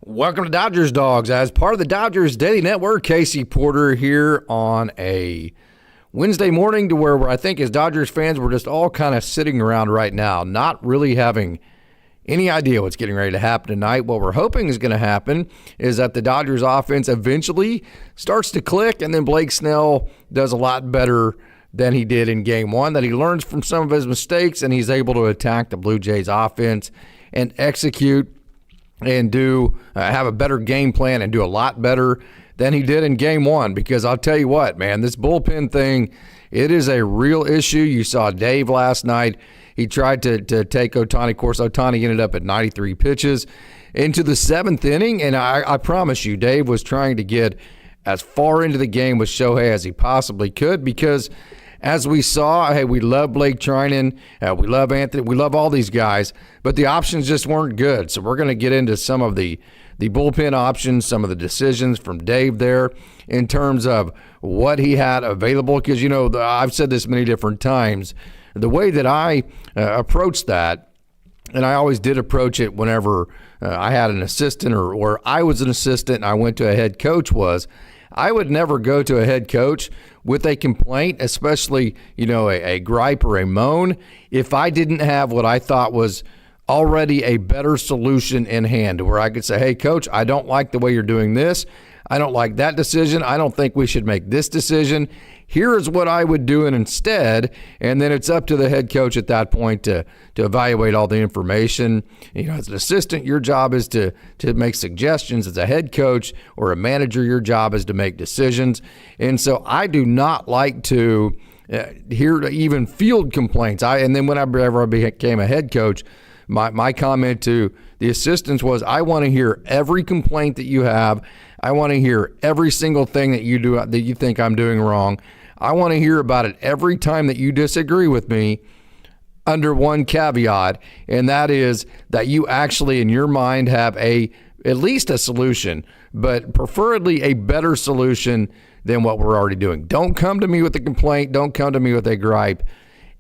Welcome to Dodgers Dogs. As part of the Dodgers Daily Network, Casey Porter here on a Wednesday morning to where I think as Dodgers fans, we're just all kind of sitting around right now, not really having any idea what's getting ready to happen tonight. What we're hoping is going to happen is that the Dodgers offense eventually starts to click, and then Blake Snell does a lot better than he did in Game 1, that he learns from some of his mistakes, and he's able to attack the Blue Jays offense and execute and do have a better game plan and do a lot better than he did in Game 1. Because I'll tell you what, man, this bullpen thing, it is a real issue. You saw Dave last night. He tried to take Ohtani. Of course, Ohtani ended up at 93 pitches into the 7th inning, and I promise you, Dave was trying to get as far into the game with Shohei as he possibly could, because as we saw, hey, we love Blake Trinan, we love Anthony, we love all these guys, but the options just weren't good. So we're going to get into some of the bullpen options, some of the decisions from Dave there in terms of what he had available. Because, you know, I've said this many different times, the way that I approached that, and I always did approach it whenever I had an assistant or I was an assistant and I went to a head coach, was I would never go to a head coach with a complaint, especially, you know, a gripe or a moan, if I didn't have what I thought was already a better solution in hand, where I could say, hey, coach, I don't like the way you're doing this. I don't like that decision. I don't think we should make this decision. Here is what I would do instead. And then it's up to the head coach at that point to evaluate all the information. You know, as an assistant, your job is to make suggestions. As a head coach or a manager, your job is to make decisions. And so I do not like to hear even field complaints. And then whenever I became a head coach, my comment to the assistants was, I want to hear every complaint that you have. I want to hear every single thing that you do that you think I'm doing wrong. I want to hear about it every time that you disagree with me, under one caveat, and that is that you actually in your mind have at least a solution, but preferably a better solution than what we're already doing. Don't come to me with a complaint. Don't come to me with a gripe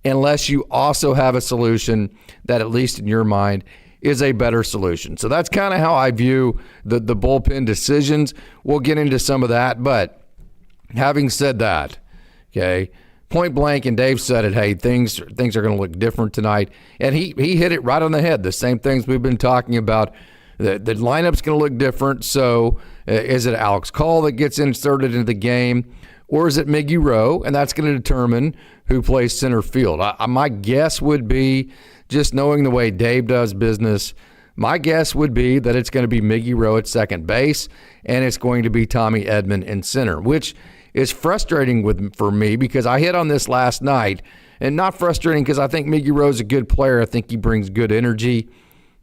unless you also have a solution that, at least in your mind, is a better solution. So that's kind of how I view the bullpen decisions. We'll get into some of that, but having said that, okay, point blank, and Dave said it, hey, things are going to look different tonight, and he hit it right on the head. The same things we've been talking about. The lineup's going to look different. So is it Alex Call that gets inserted into the game, or is it Miggy Rowe? And that's going to determine who plays center field. My guess would be, just knowing the way Dave does business, my guess would be that it's going to be Miggy Rowe at second base, and it's going to be Tommy Edman in center, which is frustrating for me because I hit on this last night, and not frustrating because I think Miggy Rowe's a good player. I think he brings good energy,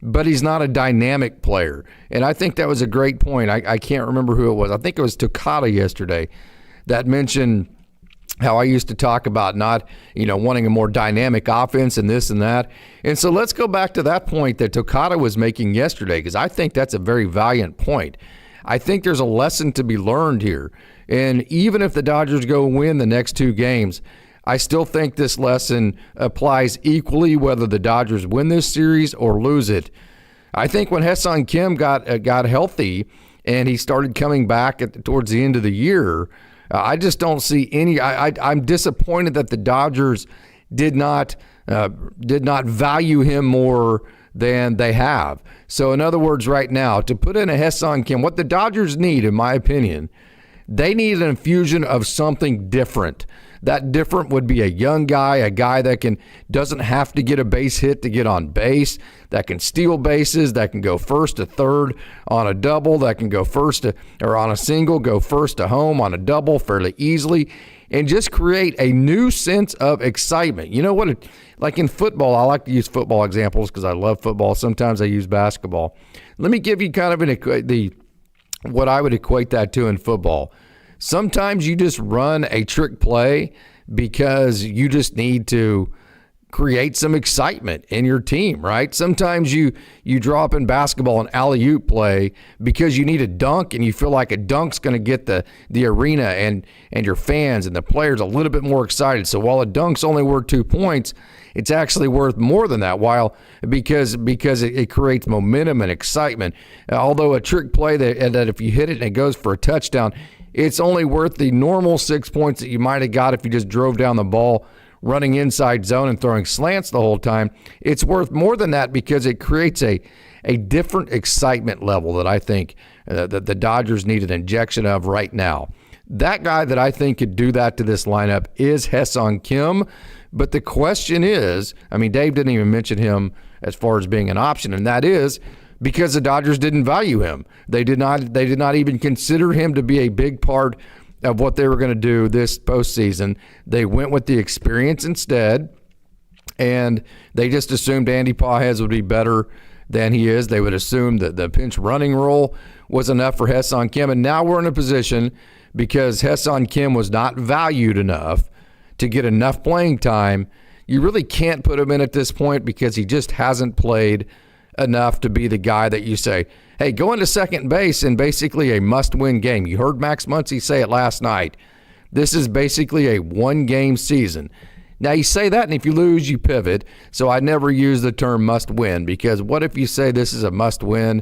but he's not a dynamic player. And I think that was a great point. I can't remember who it was. I think it was Takata yesterday that mentioned how I used to talk about not, wanting a more dynamic offense and this and that. And so let's go back to that point that Takata was making yesterday, because I think that's a very valiant point. I think there's a lesson to be learned here. And even if the Dodgers go win the next 2 games, I still think this lesson applies equally whether the Dodgers win this series or lose it. I think when Ha-Seong Kim got healthy and he started coming back towards the end of the year, I just don't see any. I'm disappointed that the Dodgers did not value him more than they have. So in other words, right now, to put in a Ha-Seong Kim, what the Dodgers need, in my opinion, they need an infusion of something different. That different would be a young guy, a guy that doesn't have to get a base hit to get on base, that can steal bases, that can go first to third on a double, that can go or on a single, go first to home on a double fairly easily, and just create a new sense of excitement. You know what? Like in football, I like to use football examples because I love football. Sometimes I use basketball. Let me give you kind of what I would equate that to in football. Sometimes you just run a trick play because you just need to create some excitement in your team, right? Sometimes you draw up in basketball an alley-oop play because you need a dunk and you feel like a dunk's going to get the arena and your fans and the players a little bit more excited. So while a dunk's only worth 2 points, it's actually worth more than that because it creates momentum and excitement. Although a trick play that if you hit it and it goes for a touchdown, it's only worth the normal 6 points that you might have got if you just drove down the ball running inside zone and throwing slants the whole time. It's worth more than that because it creates a different excitement level that I think that the Dodgers need an injection of right now. That guy that I think could do that to this lineup is Ha-Seong Kim. But the question is, I mean, Dave didn't even mention him as far as being an option, and that is because the Dodgers didn't value him. They did not even consider him to be a big part of what they were going to do this postseason. They went with the experience instead, and they just assumed Andy Pages would be better than he is. They would assume that the pinch running role was enough for Ha-Seong Kim, and now we're in a position because Ha-Seong Kim was not valued enough to get enough playing time. You really can't put him in at this point because he just hasn't played enough to be the guy that you say, hey, go into second base in basically a must-win game. You heard Max Muncy say it last night. This is basically a one-game season. Now, you say that, and if you lose, you pivot. So I never use the term must-win because what if you say this is a must-win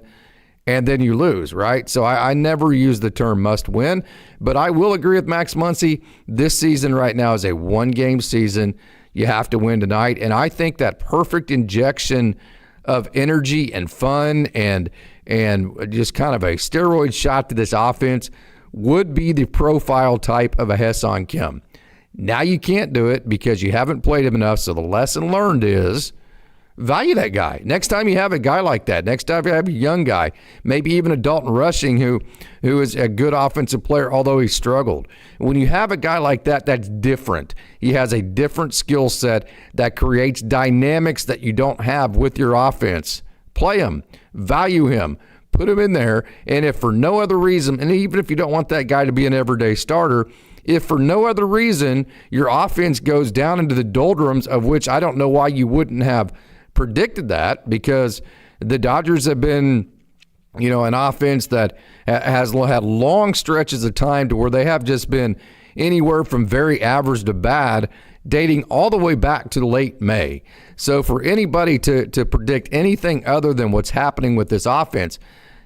and then you lose, right? So I never use the term must-win, but I will agree with Max Muncy. This season right now is a one-game season. You have to win tonight, and I think that perfect injection of energy and fun and just kind of a steroid shot to this offense would be the profile type of a Ha-Seong Kim. Now you can't do it because you haven't played him enough, so the lesson learned is value that guy. Next time you have a guy like that, next time you have a young guy, maybe even a Dalton Rushing who is a good offensive player, although he struggled. When you have a guy like that, that's different. He has a different skill set that creates dynamics that you don't have with your offense. Play him, value him, put him in there, and if for no other reason, and even if you don't want that guy to be an everyday starter, if for no other reason your offense goes down into the doldrums, of which I don't know why you wouldn't have predicted that, because the Dodgers have been, an offense that has had long stretches of time to where they have just been anywhere from very average to bad, dating all the way back to late May. So for anybody to predict anything other than what's happening with this offense,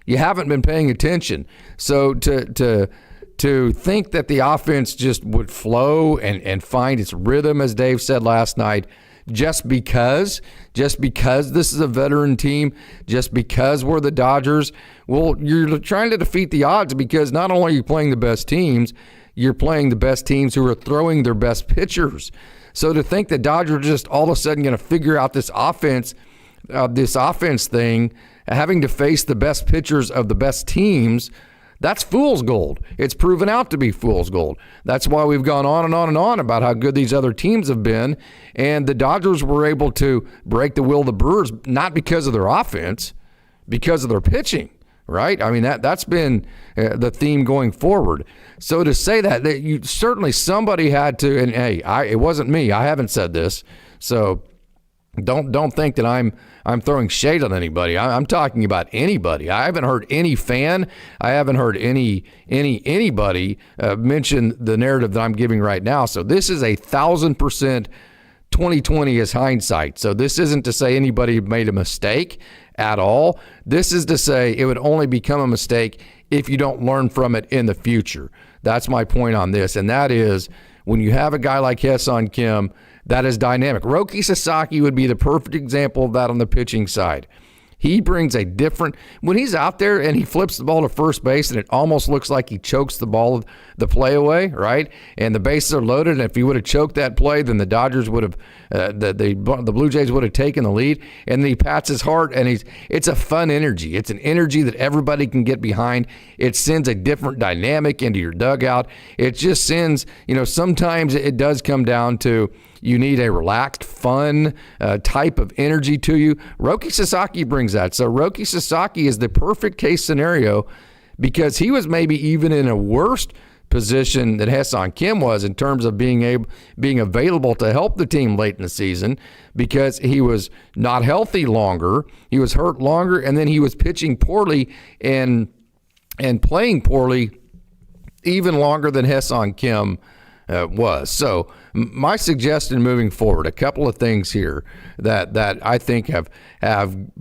you haven't been paying attention. So to think that the offense just would flow and find its rhythm, as Dave said last night, just because this is a veteran team, just because we're the Dodgers, well, you're trying to defeat the odds because not only are you playing the best teams, you're playing the best teams who are throwing their best pitchers. So to think that Dodgers are just all of a sudden going to figure out this offense thing, having to face the best pitchers of the best teams, that's fool's gold. It's proven out to be fool's gold. That's why we've gone on and on and on about how good these other teams have been. And the Dodgers were able to break the will of the Brewers, not because of their offense, because of their pitching, right? I mean, that's been the theme going forward. So to say that you certainly somebody had to, and hey, it wasn't me. I haven't said this. So don't think that I'm throwing shade on anybody. I'm talking about anybody. I haven't heard any fan. I haven't heard anybody mention the narrative that I'm giving right now. So this is 1,000% 2020 is hindsight. So this isn't to say anybody made a mistake at all. This is to say it would only become a mistake if you don't learn from it in the future. That's my point on this, and that is when you have a guy like Ha-Seong Kim that is dynamic. Roki Sasaki would be the perfect example of that on the pitching side. He brings a different, when he's out there and he flips the ball to first base and it almost looks like he chokes the play away, right? And the bases are loaded, and if he would have choked that play, then the Dodgers would have, the Blue Jays would have taken the lead. And then he pats his heart, and it's a fun energy. It's an energy that everybody can get behind. It sends a different dynamic into your dugout. It just sends, sometimes it does come down to, you need a relaxed, fun type of energy to you. Roki Sasaki brings that. So Roki Sasaki is the perfect case scenario because he was maybe even in a worse position that Ha-Seong Kim was in terms of being available to help the team late in the season, because he was not healthy longer, he was hurt longer, and then he was pitching poorly and playing poorly even longer than Ha-Seong Kim was. So my suggestion moving forward, a couple of things here that I think have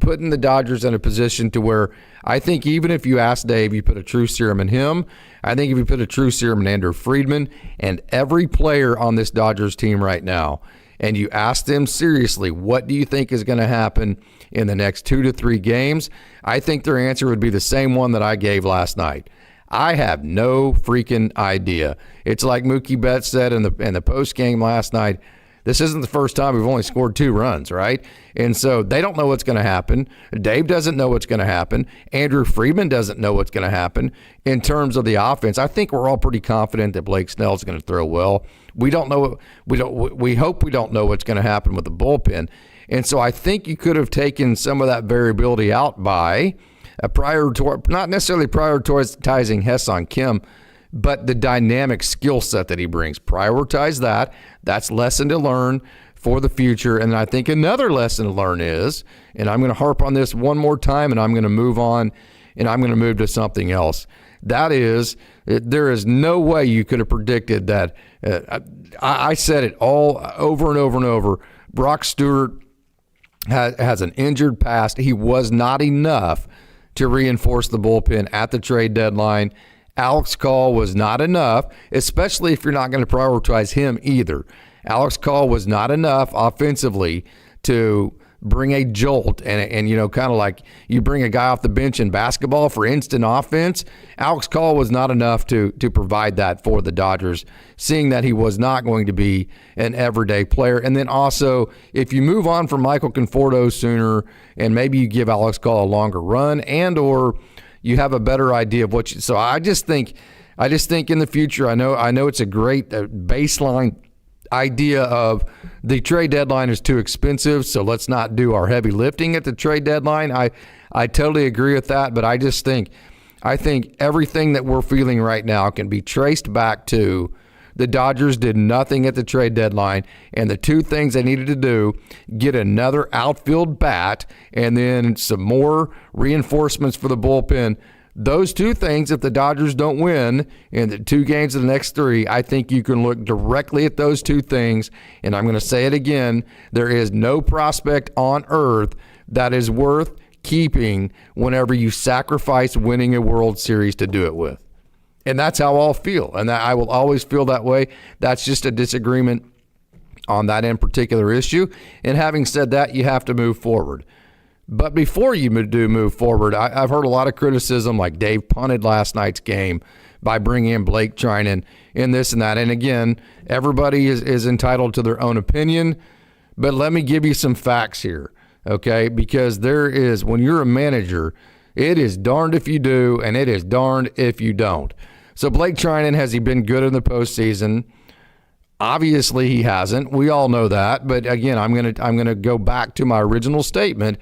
put in the Dodgers in a position to where I think even if you ask Dave, you put a true serum in him. I think if you put a true serum in Andrew Friedman and every player on this Dodgers team right now, and you ask them seriously, what do you think is going to happen in the next 2 to 3 games? I think their answer would be the same one that I gave last night. I have no freaking idea. It's like Mookie Betts said in the post game last night. This isn't the first time we've only scored 2 runs, right? And so they don't know what's going to happen. Dave doesn't know what's going to happen. Andrew Friedman doesn't know what's going to happen in terms of the offense. I think we're all pretty confident that Blake Snell is going to throw well. We don't know. We hope we don't know what's going to happen with the bullpen. And so I think you could have taken some of that variability out by not necessarily prioritizing Ha-Seong Kim, but the dynamic skill set that he brings. Prioritize that. That's lesson to learn for the future. And I think another lesson to learn is, and I'm going to harp on this one more time, and I'm going to move on, and I'm going to move to something else. That is, there is no way you could have predicted that. I said it all over and over and over. Brock Stewart has an injured past. He was not enough to reinforce the bullpen at the trade deadline. Alex Call was not enough, especially if you're not going to prioritize him either. Alex Call was not enough offensively to bring a jolt and kind of like you bring a guy off the bench in basketball for instant offense. Alex Call was not enough to provide that for the Dodgers, seeing that he was not going to be an everyday player. And then also, if you move on from Michael Conforto sooner and maybe you give Alex Call a longer run and or you have a better idea of what you – so I just think in the future, I know it's a great baseline idea of the trade deadline is too expensive, so let's not do our heavy lifting at the trade deadline. I totally agree with that, but I think everything that we're feeling right now can be traced back to the Dodgers did nothing at the trade deadline, and the 2 things they needed to do, get another outfield bat and then some more reinforcements for the bullpen. Those 2 things, if the Dodgers don't win in the 2 games of the next 3, I think you can look directly at those 2 things, and I'm going to say it again, there is no prospect on earth that is worth keeping whenever you sacrifice winning a World Series to do it with. And that's how I'll feel, and I will always feel that way. That's just a disagreement on that in particular issue. And having said that, you have to move forward. But before you do move forward, I've heard a lot of criticism, like Dave punted last night's game by bringing in Blake Trinan in this and that. And again, everybody is entitled to their own opinion. But let me give you some facts here, okay? Because there is, when you're a manager, it is darned if you do, and it is darned if you don't. So Blake Trinan, has he been good in the postseason? Obviously he hasn't. We all know that. But again, I'm gonna go back to my original statement.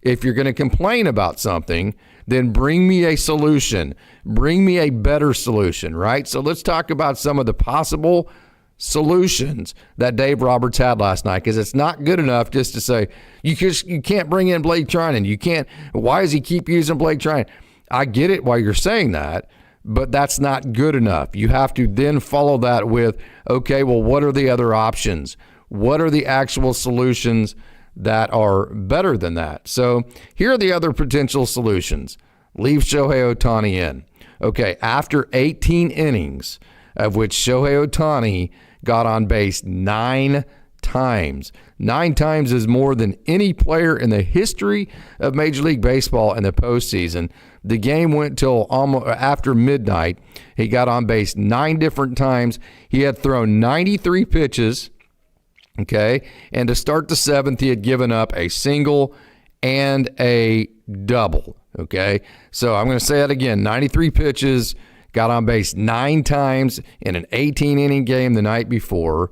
If you're going to complain about something, then bring me a solution. Bring me a better solution, right? So let's talk about some of the possible solutions that Dave Roberts had last night, because it's not good enough just to say, you can't bring in Blake Trinan. You can't. Why does he keep using Blake Trinan? I get it why you're saying that, but that's not good enough. You have to then follow that with, okay, well, what are the other options? What are the actual solutions that are better than that? So here are the other potential solutions. Leave Shohei Ohtani in. Okay, after 18 innings, of which Shohei Ohtani got on base 9 times. 9 times is more than any player in the history of Major League Baseball in the postseason. The game went till almost after midnight. He got on base 9 different times. He had thrown 93 pitches. Okay, and to start the 7th, he had given up a single and a double. Okay, so I'm going to say that again. 93 pitches, got on base 9 times in an 18-inning game the night before.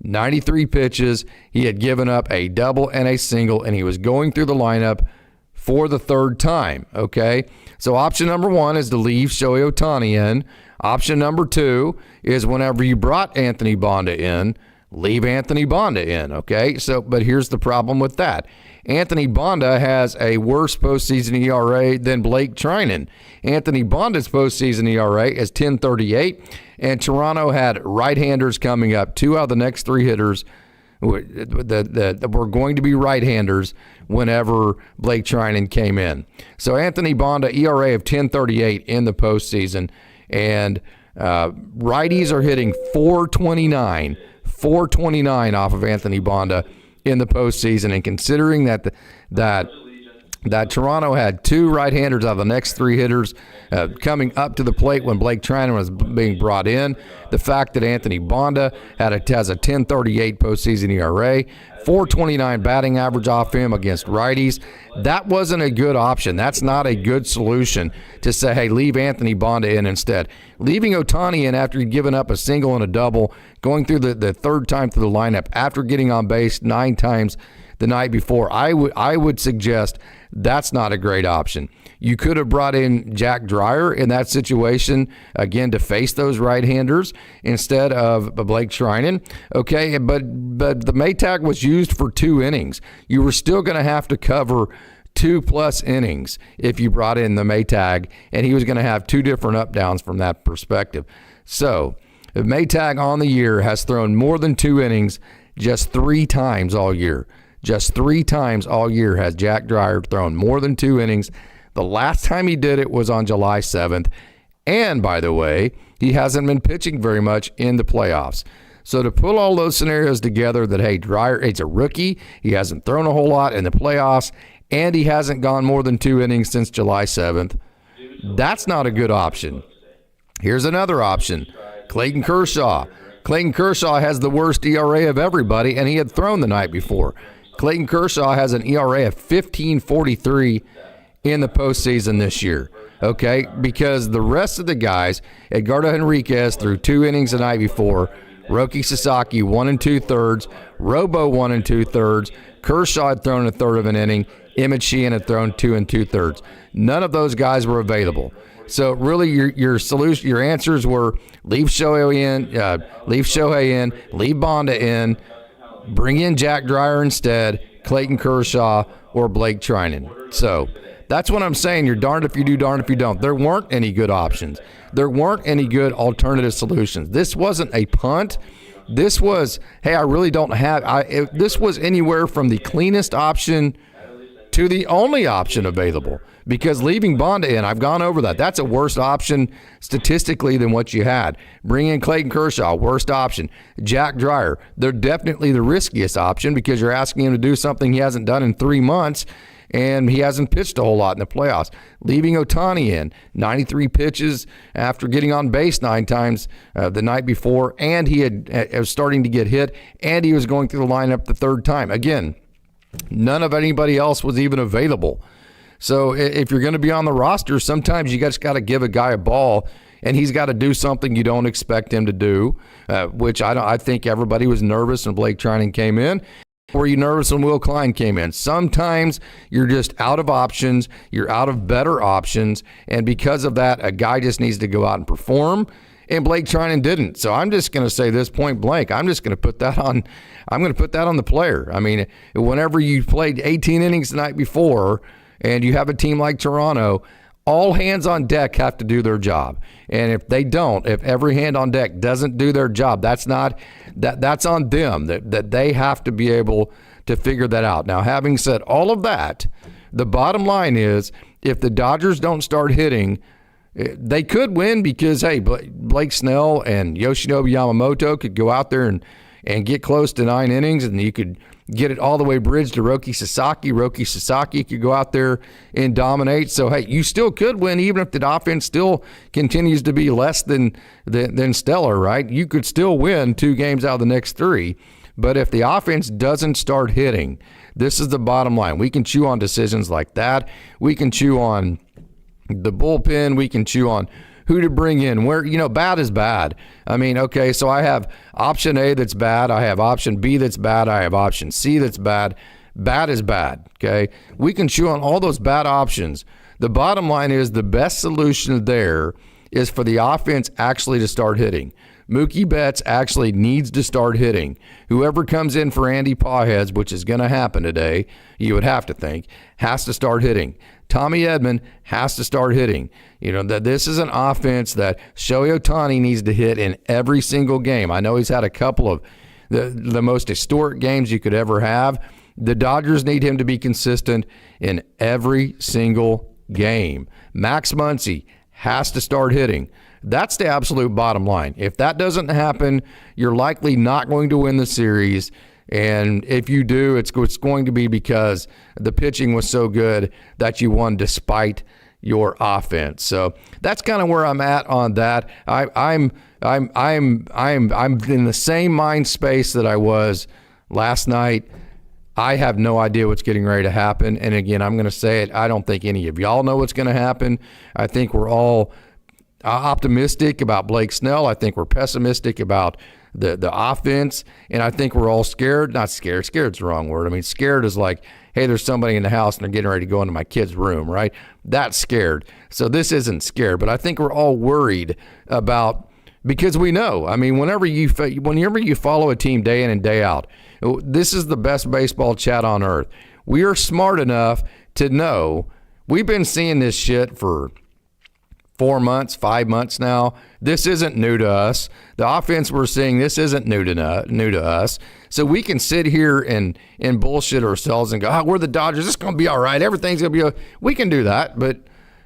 93 pitches, he had given up a double and a single, and he was going through the lineup for the third time, okay? So option number one is to leave Shohei Ohtani in. Option number two is whenever you brought Anthony Bonda in, leave Anthony Bonda in, okay? So, but here's the problem with that. Anthony Bonda has a worse postseason ERA than Blake Trinan. Anthony Bonda's postseason ERA is 10.38, and Toronto had right-handers coming up. 2 out of the next 3 hitters that were going to be right-handers whenever Blake Trinan came in. So Anthony Bonda, ERA of 10.38 in the postseason, and righties are hitting 429 off of Anthony Bonda in the postseason, and considering that Toronto had 2 right-handers out of the next 3 hitters coming up to the plate when Blake Trinan was being brought in, the fact that Anthony Bonda has a 10.38 postseason ERA, 4.29 batting average off him against righties, that wasn't a good option. That's not a good solution to say, hey, leave Anthony Bonda in instead. Leaving Ohtani in after he'd given up a single and a double, going through the third time through the lineup after getting on base 9 times the night before, I would suggest that's not a great option. You could have brought in Jack Dreyer in that situation, again, to face those right-handers instead of Blake Trinan. Okay, but the Maytag was used for 2 innings. You were still going to have to cover 2+ innings if you brought in the Maytag, and he was going to have 2 different up-downs from that perspective. So the Maytag on the year has thrown more than 2 innings just 3 times all year. Just 3 times all year has Jack Dreyer thrown more than 2 innings. The last time he did it was on July 7th. And, by the way, he hasn't been pitching very much in the playoffs. So to put all those scenarios together that, hey, Dreyer, he's a rookie, he hasn't thrown a whole lot in the playoffs, and he hasn't gone more than 2 innings since July 7th, that's not a good option. Here's another option, Clayton Kershaw. Clayton Kershaw has the worst ERA of everybody, and he had thrown the night before. Clayton Kershaw has an ERA of 15.43 in the postseason this year, okay? Because the rest of the guys, Edgardo Henriquez threw 2 innings the night before, Roki Sasaki 1 2/3, Robo 1 2/3, Kershaw had thrown 1/3 of an inning, Emmett Sheehan had thrown 2 2/3. None of those guys were available. So really, your solution, your answers were leave Shohei in, leave Bonda in, bring in Jack Dreyer instead, Clayton Kershaw, or Blake Trinan. So that's what I'm saying. You're darned if you do, darned if you don't. There weren't any good options. There weren't any good alternative solutions. This wasn't a punt. This was, hey, I really don't have. This was anywhere from the cleanest option to the only option available, because leaving Bonda in, I've gone over that. That's a worse option statistically than what you had. Bring in Clayton Kershaw, worst option. Jack Dreyer, they're definitely the riskiest option because you're asking him to do something he hasn't done in 3 months, and he hasn't pitched a whole lot in the playoffs. Leaving Ohtani in, 93 pitches after getting on base 9 times the night before, and he was starting to get hit, and he was going through the lineup the 3rd time. Again, none of anybody else was even available. So if you're going to be on the roster, sometimes you just got to give a guy a ball, and he's got to do something you don't expect him to do, which I think everybody was nervous when Blake Trinan came in. Were you nervous when Will Klein came in? Sometimes you're just out of options. You're out of better options, and because of that, a guy just needs to go out and perform. And Blake Trinan didn't. So I'm just going to say this point blank. I'm just going to put that on. I'm going to put that on the player. I mean, whenever you played 18 innings the night before, and you have a team like Toronto, all hands on deck have to do their job. And if they don't, if every hand on deck doesn't do their job, that's on them. That they have to be able to figure that out. Now, having said all of that, the bottom line is, if the Dodgers don't start hitting, they could win because, hey, Blake Snell and Yoshinobu Yamamoto could go out there and get close to 9 innings, and you could get it all the way bridged to Roki Sasaki. Roki Sasaki could go out there and dominate. So, hey, you still could win even if the offense still continues to be less than stellar, right? You could still win 2 games out of the next 3. But if the offense doesn't start hitting, this is the bottom line. We can chew on decisions like that. We can chew on the bullpen. We can chew on who to bring in, where, bad is bad. I mean, okay, so I have option A that's bad. I have option B that's bad. I have option C that's bad. Bad is bad, okay? We can chew on all those bad options. The bottom line is the best solution there is for the offense actually to start hitting. Mookie Betts actually needs to start hitting. Whoever comes in for Andy Pages, which is going to happen today, you would have to think, has to start hitting. Tommy Edman has to start hitting. That this is an offense that Shohei Ohtani needs to hit in every single game. I know he's had a couple of the most historic games you could ever have. The Dodgers need him to be consistent in every single game. Max Muncy has to start hitting. That's the absolute bottom line. If that doesn't happen, you're likely not going to win the series. And if you do, it's going to be because the pitching was so good that you won despite your offense. So that's kind of where I'm at on that. I'm in the same mind space that I was last night. I have no idea what's getting ready to happen. And again, I'm going to say it. I don't think any of y'all know what's going to happen. I think we're all optimistic about Blake Snell. I think we're pessimistic about the offense, and I think we're all scared. Not scared. Scared's the wrong word. I mean, scared is like, hey, there's somebody in the house and they're getting ready to go into my kid's room, right? That's scared. So this isn't scared, but I think we're all worried about, because we know. I mean, whenever you follow a team day in and day out, this is the best baseball chat on earth. We are smart enough to know we've been seeing this shit for 4 months, 5 months now. This isn't new to us. The offense we're seeing, this isn't new to us. So we can sit here and bullshit ourselves and go, we're the Dodgers. It's going to be all right. Everything's going to be okay. We can do that, but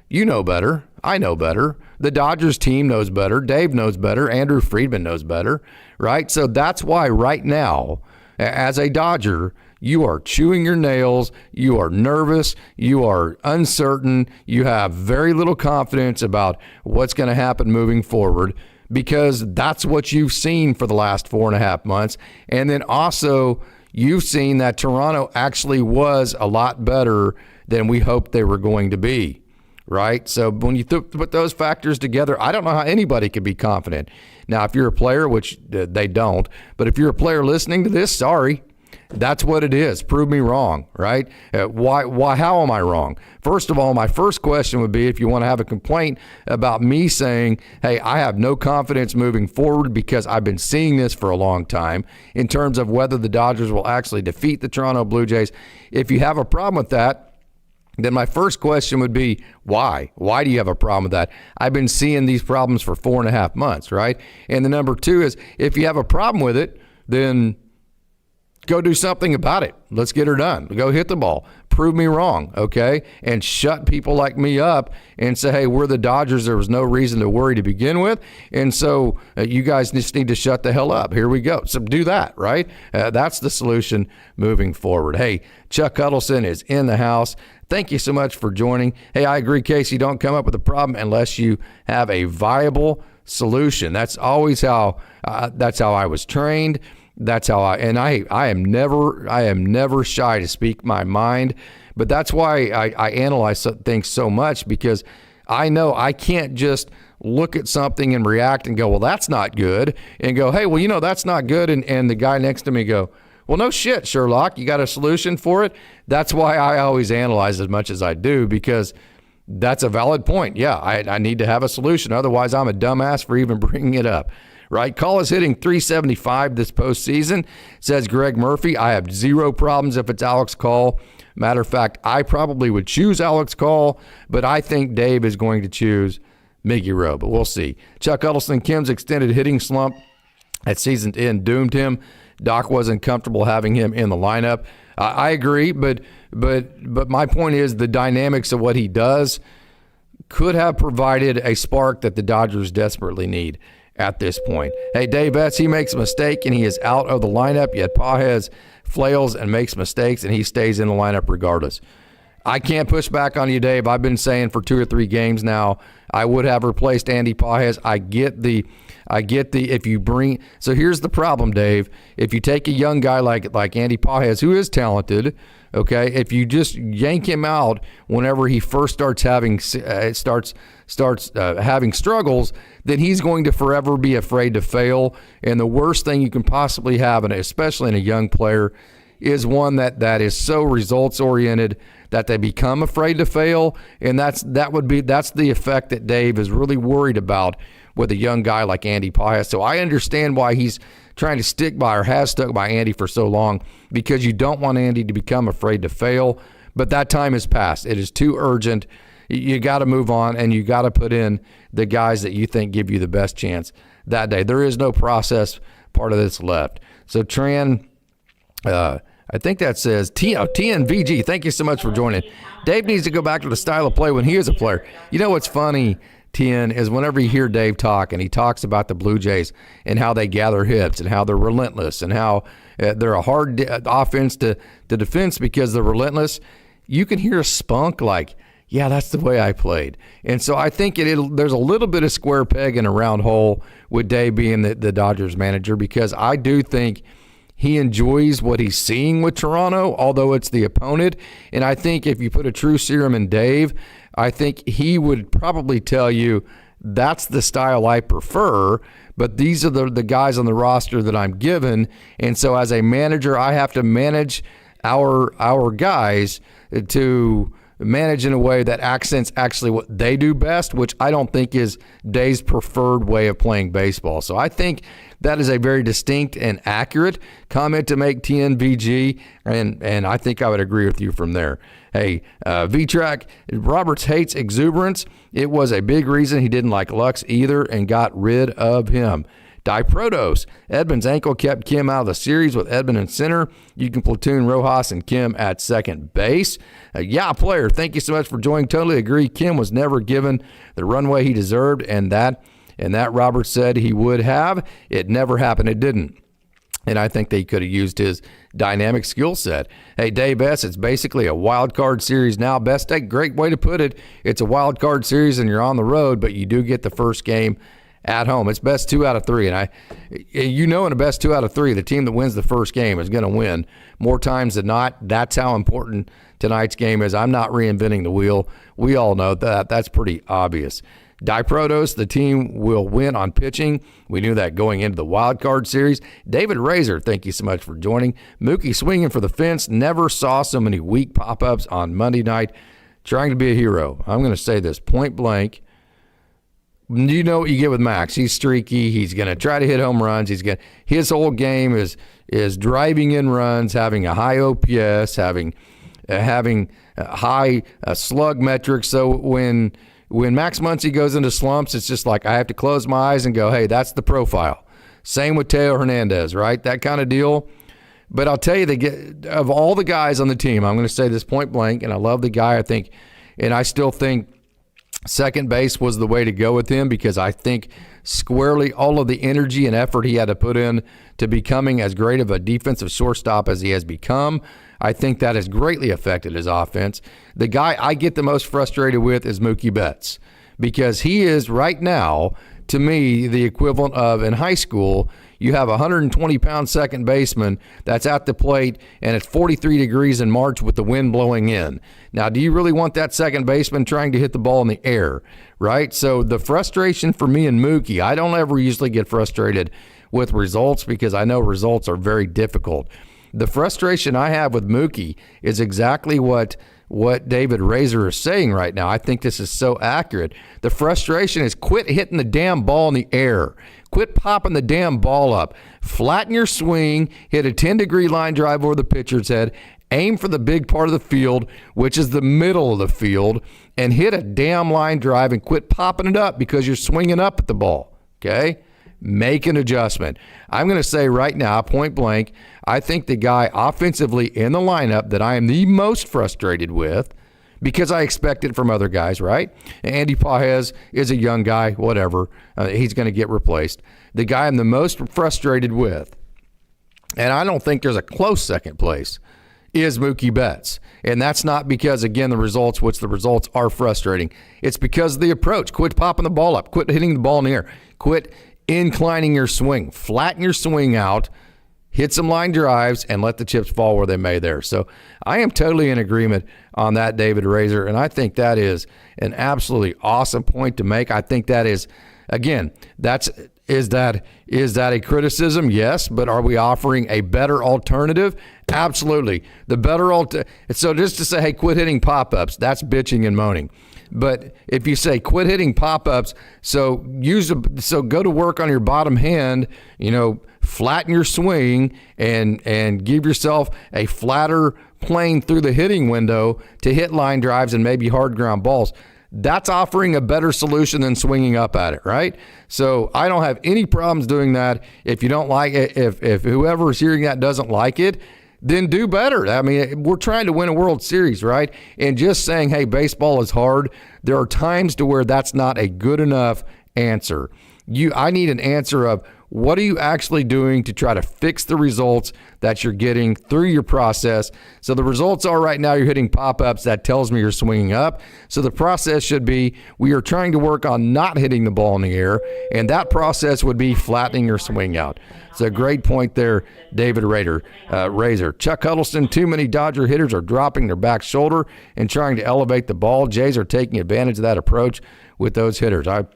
you know better. I know better. The Dodgers team knows better. Dave knows better. Andrew Friedman knows better, right? So that's why right now, as a Dodger, you are chewing your nails, you are nervous, you are uncertain, you have very little confidence about what's going to happen moving forward, because that's what you've seen for the last 4.5 months. And then also, you've seen that Toronto actually was a lot better than we hoped they were going to be, right? So when you put those factors together, I don't know how anybody could be confident. Now, if you're a player, which they don't, but if you're a player listening to this, sorry. That's what it is. Prove me wrong, right? Why? How am I wrong? First of all, my first question would be, if you want to have a complaint about me saying, hey, I have no confidence moving forward because I've been seeing this for a long time in terms of whether the Dodgers will actually defeat the Toronto Blue Jays. If you have a problem with that, then my first question would be, why? Why do you have a problem with that? I've been seeing these problems for 4.5 months, right? And the number two is, if you have a problem with it, then go do something about it. Let's get her done. Go hit the ball. Prove me wrong, okay? And shut people like me up and say, hey, we're the Dodgers. There was no reason to worry to begin with. And so you guys just need to shut the hell up. Here we go. So do that, right? That's the solution moving forward. Hey, Chuck Huddleston is in the house. Thank you so much for joining. Hey, I agree, Casey. Don't come up with a problem unless you have a viable solution. That's always how I was trained. That's how I am never shy to speak my mind, but that's why I analyze things so much, because I know I can't just look at something and react and go, well, that's not good, and go, hey, well, that's not good, and the guy next to me go, well, no shit, Sherlock, you got a solution for it? That's why I always analyze as much as I do, because that's a valid point. Yeah, I need to have a solution. Otherwise, I'm a dumbass for even bringing it up. Right? Call is hitting 375 this postseason, says Greg Murphy. I have zero problems if it's Alex Call. Matter of fact, I probably would choose Alex Call, but I think Dave is going to choose Miggy Rowe, but we'll see. Chuck Huddleston, Kim's extended hitting slump at season's end doomed him. Doc wasn't comfortable having him in the lineup. I agree, but my point is the dynamics of what he does could have provided a spark that the Dodgers desperately need at this point. Hey, Dave Betts, he makes a mistake and he is out of the lineup, yet Pages flails and makes mistakes and he stays in the lineup regardless. I can't push back on you, Dave. I've been saying for 2 or 3 games now, I would have replaced Andy Pages. I get the if you bring, so here's the problem, Dave. If you take a young guy like Andy Pages, who is talented, okay, if you just yank him out whenever he first starts having having struggles, then he's going to forever be afraid to fail. And the worst thing you can possibly have, and especially in a young player, is one that is so results oriented that they become afraid to fail, and that's the effect that Dave is really worried about with a young guy like Andy Paez. So I understand why he's trying to stick by or has stuck by Andy for so long, because you don't want Andy to become afraid to fail. But that time has passed. It is too urgent. You got to move on, and you got to put in the guys that you think give you the best chance that day. There is no process part of this left. So Tran, I think that says TNVG. Thank you so much for joining. Dave needs to go back to the style of play when he was a player. You know what's funny, TN, is whenever you hear Dave talk, and he talks about the Blue Jays and how they gather hits and how they're relentless and how they're a hard offense to defense because they're relentless, you can hear a spunk like, yeah, that's the way I played. And so I think there's a little bit of square peg in a round hole with Dave being the Dodgers manager, because I do think he enjoys what he's seeing with Toronto, although it's the opponent. And I think if you put a true serum in Dave, I think he would probably tell you that's the style I prefer, but these are the guys on the roster that I'm given. And so as a manager, I have to manage our guys to manage in a way that accents actually what they do best, which I don't think is Dave's preferred way of playing baseball. So I think that is a very distinct and accurate comment to make, TNVG, and I think I would agree with you from there. Hey, V-Track, Roberts hates exuberance. It was a big reason he didn't like Lux either and got rid of him. Diprotos, Edman's ankle kept Kim out of the series with Edman in center. You can platoon Rojas and Kim at second base. Player, thank you so much for joining. Totally agree. Kim was never given the runway he deserved, and that Roberts said he would have. It never happened. It didn't. And I think they could have used his dynamic skill set. Hey, Dave S., it's basically a wild card series now. Best take, great way to put it. It's a wild card series and you're on the road, but you do get the first game at home. It's best 2 out of 3. And in a best 2 out of 3, the team that wins the first game is going to win more times than not. That's how important tonight's game is. I'm not reinventing the wheel. We all know that. That's pretty obvious. Diprotos, the team will win on pitching. We knew that going into the wild card series. David Razor, thank you so much for joining. Mookie swinging for the fence. Never saw so many weak pop-ups on Monday night. Trying to be a hero. I'm going to say this point blank. You know what you get with Max. He's streaky. He's going to try to hit home runs. His whole game is driving in runs, having a high OPS, having high slug metrics. So when Max Muncy goes into slumps, it's just like I have to close my eyes and go, hey, that's the profile. Same with Teo Hernandez, right? That kind of deal. But I'll tell you, of all the guys on the team, I'm going to say this point blank, and I love the guy, I still think second base was the way to go with him, because I think squarely all of the energy and effort he had to put in to becoming as great of a defensive shortstop as he has become, I think that has greatly affected his offense. The guy I get the most frustrated with is Mookie Betts, because he is right now, to me, the equivalent of in high school, you have a 120-pound second baseman that's at the plate, and it's 43 degrees in March with the wind blowing in. Now, do you really want that second baseman trying to hit the ball in the air, right? So the frustration for me and Mookie, I don't ever usually get frustrated with results because I know results are very difficult. The frustration I have with Mookie is exactly what David Razor is saying right now. I think this is so accurate. The frustration is quit hitting the damn ball in the air. Quit popping the damn ball up. Flatten your swing, hit a 10-degree line drive over the pitcher's head, aim for the big part of the field, which is the middle of the field, and hit a damn line drive and quit popping it up because you're swinging up at the ball, okay? Make an adjustment. I'm going to say right now, point blank, I think the guy offensively in the lineup that I am the most frustrated with, because I expect it from other guys, right? Andy Paez is a young guy, whatever. He's going to get replaced. The guy I'm the most frustrated with, and I don't think there's a close second place, is Mookie Betts. And that's not because, again, the results are frustrating. It's because of the approach. Quit popping the ball up. Quit hitting the ball in the air. Quit inclining your swing. Flatten your swing out. Hit some line drives and let the chips fall where they may there. So I am totally in agreement on that, David Razor, and I think that is an absolutely awesome point to make. I think that is, again, that's Is that a criticism? Yes, but are we offering a better alternative? Absolutely. The better so just to say, hey, quit hitting pop-ups, that's bitching and moaning. But if you say quit hitting pop-ups, so go to work on your bottom hand, flatten your swing and give yourself a flatter plane through the hitting window to hit line drives and maybe hard ground balls. That's offering a better solution than swinging up at it, right? So I don't have any problems doing that. If you don't like it, if whoever is hearing that doesn't like it, then do better. I mean, we're trying to win a World Series, right? And just saying, hey, baseball is hard, there are times to where that's not a good enough answer. I need an answer of, what are you actually doing to try to fix the results that you're getting through your process? So the results are right now you're hitting pop-ups. That tells me you're swinging up. So the process should be, we are trying to work on not hitting the ball in the air, and that process would be flattening your swing out. It's a great point there, David Razor. Chuck Huddleston, too many Dodger hitters are dropping their back shoulder and trying to elevate the ball. Jays are taking advantage of that approach with those hitters. I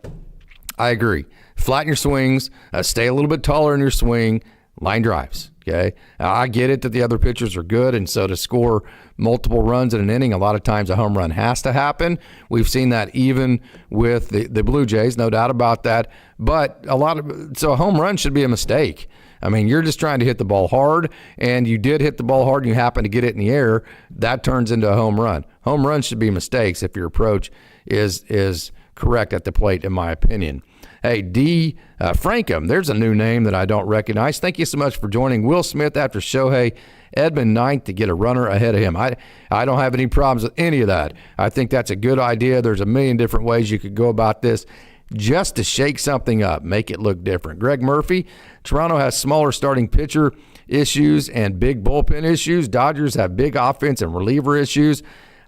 agree. Flatten your swings, stay a little bit taller in your swing, line drives, okay? Now, I get it that the other pitchers are good, and so to score multiple runs in an inning, a lot of times a home run has to happen. We've seen that even with the Blue Jays, no doubt about that. But so a home run should be a mistake. I mean, you're just trying to hit the ball hard, and you did hit the ball hard and you happen to get it in the air. That turns into a home run. Home runs should be mistakes if your approach is correct at the plate, in my opinion. Hey, D. Frankham, there's a new name that I don't recognize. Thank you so much for joining. Will Smith after Shohei, Edmund ninth to get a runner ahead of him. I don't have any problems with any of that. I think that's a good idea. There's a million different ways you could go about this just to shake something up, make it look different. Greg Murphy, Toronto has smaller starting pitcher issues and big bullpen issues. Dodgers have big offense and reliever issues.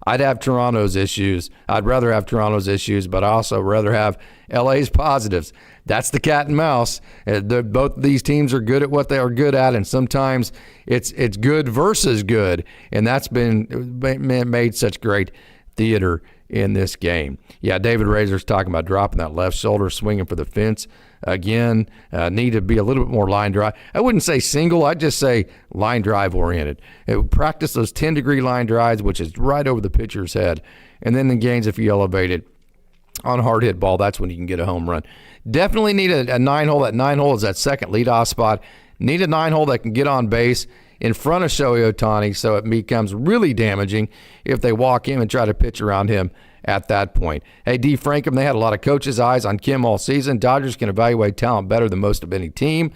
I'd have Toronto's issues. I'd rather have Toronto's issues, but I also rather have LA's positives. That's the cat and mouse. Both of these teams are good at what they are good at, and sometimes it's good versus good, and that's been made such great theater in this game. Yeah, David Razor's talking about dropping that left shoulder, swinging for the fence. Again, need to be a little bit more line drive. I wouldn't say single. I'd just say line drive oriented. Practice those 10-degree line drives, which is right over the pitcher's head. And then the gains, if you elevate it on a hard hit ball, that's when you can get a home run. Definitely need a 9-hole. That 9-hole is that second leadoff spot. Need a 9-hole that can get on base in front of Shohei Ohtani, so it becomes really damaging if they walk him and try to pitch around him at that point. Hey, D. Frankham, they had a lot of coaches' eyes on Kim all season. Dodgers can evaluate talent better than most of any team.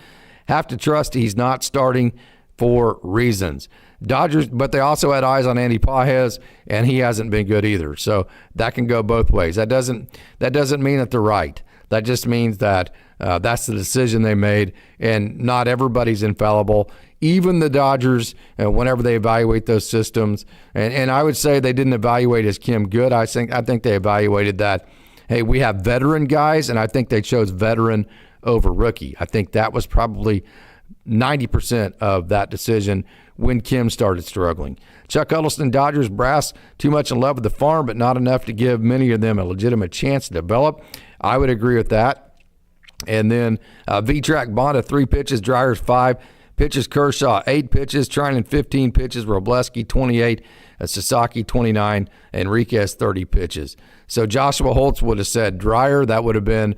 Have to trust he's not starting for reasons. Dodgers, but they also had eyes on Andy Pages, and he hasn't been good either. So that can go both ways. That doesn't mean that they're right. That just means that that's the decision they made, and not everybody's infallible. Even the Dodgers, whenever they evaluate those systems, and I would say they didn't evaluate as Kim good. I think they evaluated that, hey, we have veteran guys, and I think they chose veteran over rookie. I think that was probably 90% of that decision when Kim started struggling. Chuck Huddleston, Dodgers brass, too much in love with the farm, but not enough to give many of them a legitimate chance to develop. I would agree with that. And then V-Track Bonda, 3 pitches, Dryers 5 pitches, Kershaw 8 pitches, Trinan 15 pitches, Robleski 28, Sasaki 29, Enriquez 30 pitches. So Joshua Holtz would have said Dryer. That would have been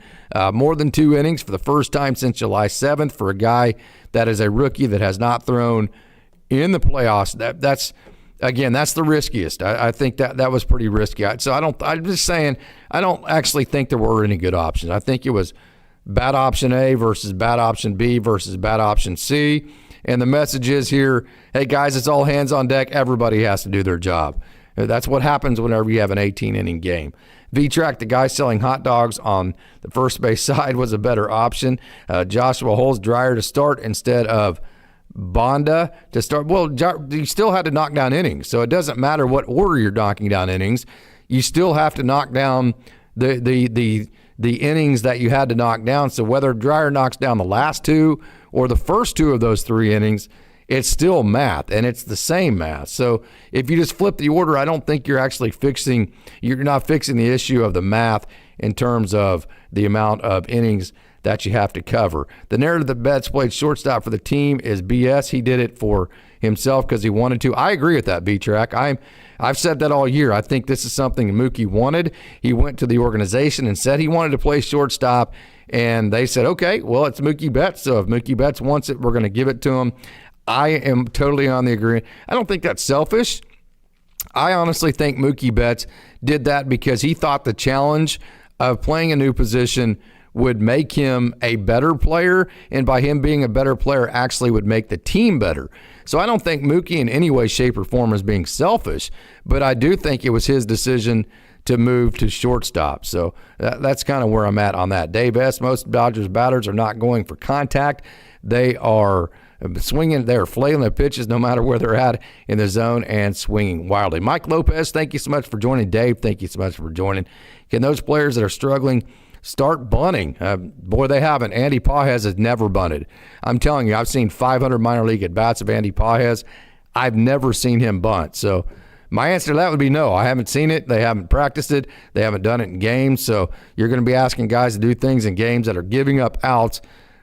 more than 2 innings for the first time since July 7th for a guy that is a rookie that has not thrown in the playoffs. That's the riskiest. I think that was pretty risky. So I'm just saying, I don't actually think there were any good options. I think it was bad option A versus bad option B versus bad option C. And the message is here, hey, guys, it's all hands on deck. Everybody has to do their job. That's what happens whenever you have an 18-inning game. V-Track, the guy selling hot dogs on the first base side, was a better option. Joshua Holtz, Dryer to start instead of Bonda to start. Well, you still had to knock down innings, so it doesn't matter what order you're knocking down innings. You still have to knock down the innings that you had to knock down. So whether Dryer knocks down the last 2 or the first 2 of those 3 innings, it's still math, and it's the same math. So if you just flip the order, I don't think you're not fixing the issue of the math in terms of the amount of innings that you have to cover. The narrative that Betts played shortstop for the team is BS. He did it for himself because he wanted to. I agree with that, B-Track. I've said that all year. I think this is something Mookie wanted. He went to the organization and said he wanted to play shortstop, and they said, okay, well, it's Mookie Betts, so if Mookie Betts wants it, we're going to give it to him. I am totally on the agreement. I don't think that's selfish. I honestly think Mookie Betts did that because he thought the challenge of playing a new position would make him a better player, and by him being a better player actually would make the team better. So I don't think Mookie in any way, shape, or form is being selfish, but I do think it was his decision to move to shortstop. So that's kind of where I'm at on that. Dave S., most Dodgers batters are not going for contact. They are swinging, they're flailing their pitches no matter where they're at in the zone and swinging wildly. Mike Lopez, thank you so much for joining. Dave, thank you so much for joining. Can those players that are struggling start bunting? Boy, they haven't. Andy Pages has never bunted. I'm telling you, I've seen 500 minor league at-bats of Andy Pages. I've never seen him bunt. So my answer to that would be no. I haven't seen it. They haven't practiced it. They haven't done it in games. So you're going to be asking guys to do things in games that are giving up outs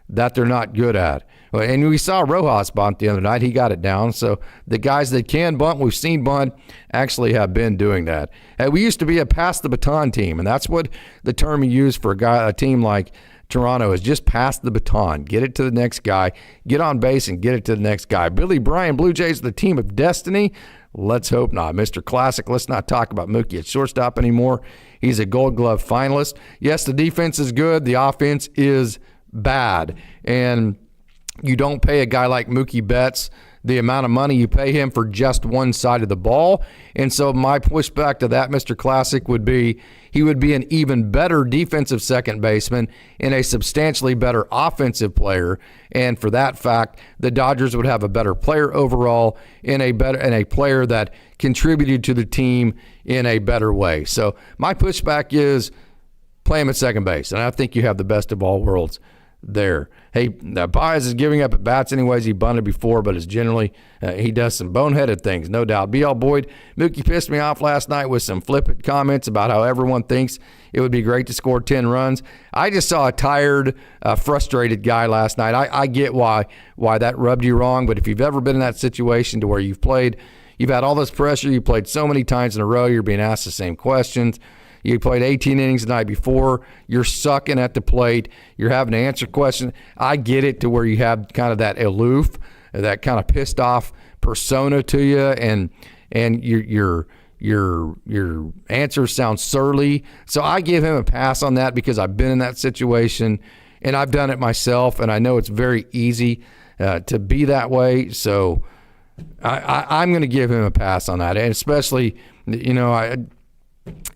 that they're not good at. And we saw Rojas bunt the other night. He got it down. So the guys that can bunt, we've seen bunt, actually have been doing that. We used to be a pass the baton team, and that's what the term you use for a team like Toronto is, just pass the baton. Get it to the next guy. Get on base and get it to the next guy. Billy Bryan, Blue Jays, the team of destiny? Let's hope not. Mr. Classic, let's not talk about Mookie at shortstop anymore. He's a Gold Glove finalist. Yes, the defense is good. The offense is bad. And you don't pay a guy like Mookie Betts the amount of money you pay him for just one side of the ball. And so my pushback to that, Mr. Classic, would be he would be an even better defensive second baseman and a substantially better offensive player. And for that fact, the Dodgers would have a better player overall and a player that contributed to the team in a better way. So my pushback is play him at second base. And I think you have the best of all worlds there. Hey, Baez is giving up at bats anyways. He bunted before, but is generally he does some boneheaded things, no doubt. B.L. Boyd, Mookie pissed me off last night with some flippant comments about how everyone thinks it would be great to score 10 runs. I just saw a tired, frustrated guy last night. I get why that rubbed you wrong, but if you've ever been in that situation to where you've had all this pressure, you played so many times in a row, you're being asked the same questions. You played 18 innings the night before. You're sucking at the plate. You're having to answer questions. I get it to where you have kind of that aloof, that kind of pissed off persona to you, and your answers sound surly. So I give him a pass on that because I've been in that situation and I've done it myself, and I know it's very easy to be that way. So I'm going to give him a pass on that, and especially,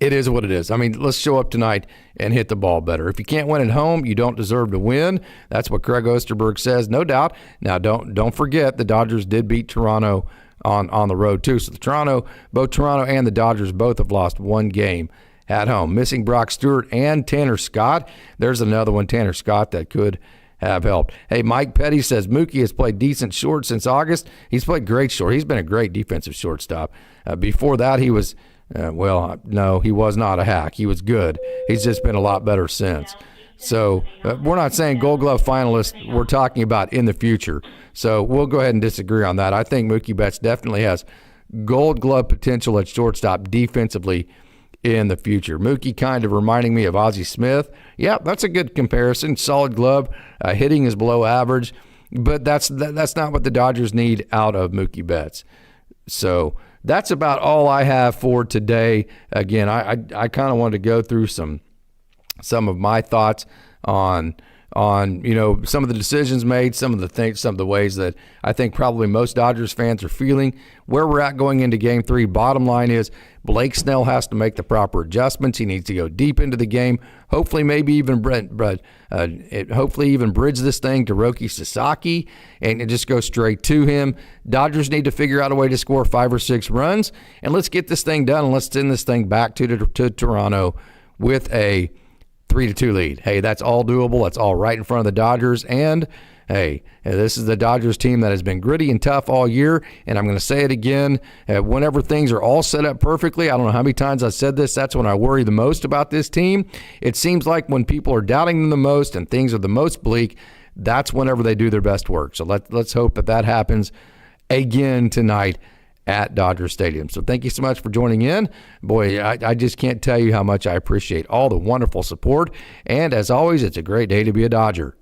it is what it is. I mean, let's show up tonight and hit the ball better. If you can't win at home, you don't deserve to win. That's what Craig Osterberg says, no doubt. Now, don't forget the Dodgers did beat Toronto on the road too. So both Toronto and the Dodgers both have lost one game at home. Missing Brock Stewart and Tanner Scott. There's another one, Tanner Scott, that could have helped. Hey, Mike Petty says Mookie has played decent short since August. He's played great short. He's been a great defensive shortstop. Before that, he was no, he was not a hack. He was good. He's just been a lot better since. So we're not saying Gold Glove finalist. We're talking about in the future. So we'll go ahead and disagree on that. I think Mookie Betts definitely has Gold Glove potential at shortstop defensively in the future. Mookie kind of reminding me of Ozzie Smith. Yeah, that's a good comparison. Solid glove. Hitting is below average. But that's not what the Dodgers need out of Mookie Betts. So that's about all I have for today. Again, I kind of wanted to go through some of my thoughts on some of the decisions made, some of the ways that I think probably most Dodgers fans are feeling, where we're at going into Game 3. Bottom line is Blake Snell has to make the proper adjustments. He needs to go deep into the game. Hopefully, maybe even bridge this thing to Roki Sasaki and just go straight to him. Dodgers need to figure out a way to score 5 or 6 runs, and let's get this thing done, and let's send this thing back to Toronto with a 3-2 lead. Hey, that's all doable. That's all right in front of the Dodgers. And hey, this is the Dodgers team that has been gritty and tough all year, and I'm going to say it again. Whenever things are all set up perfectly, I don't know how many times I've said this, that's when I worry the most about this team. It seems like when people are doubting them the most and things are the most bleak, that's whenever they do their best work. So let's hope that happens again tonight at Dodger Stadium. So thank you so much for joining in. Boy, I just can't tell you how much I appreciate all the wonderful support. And as always, it's a great day to be a Dodger.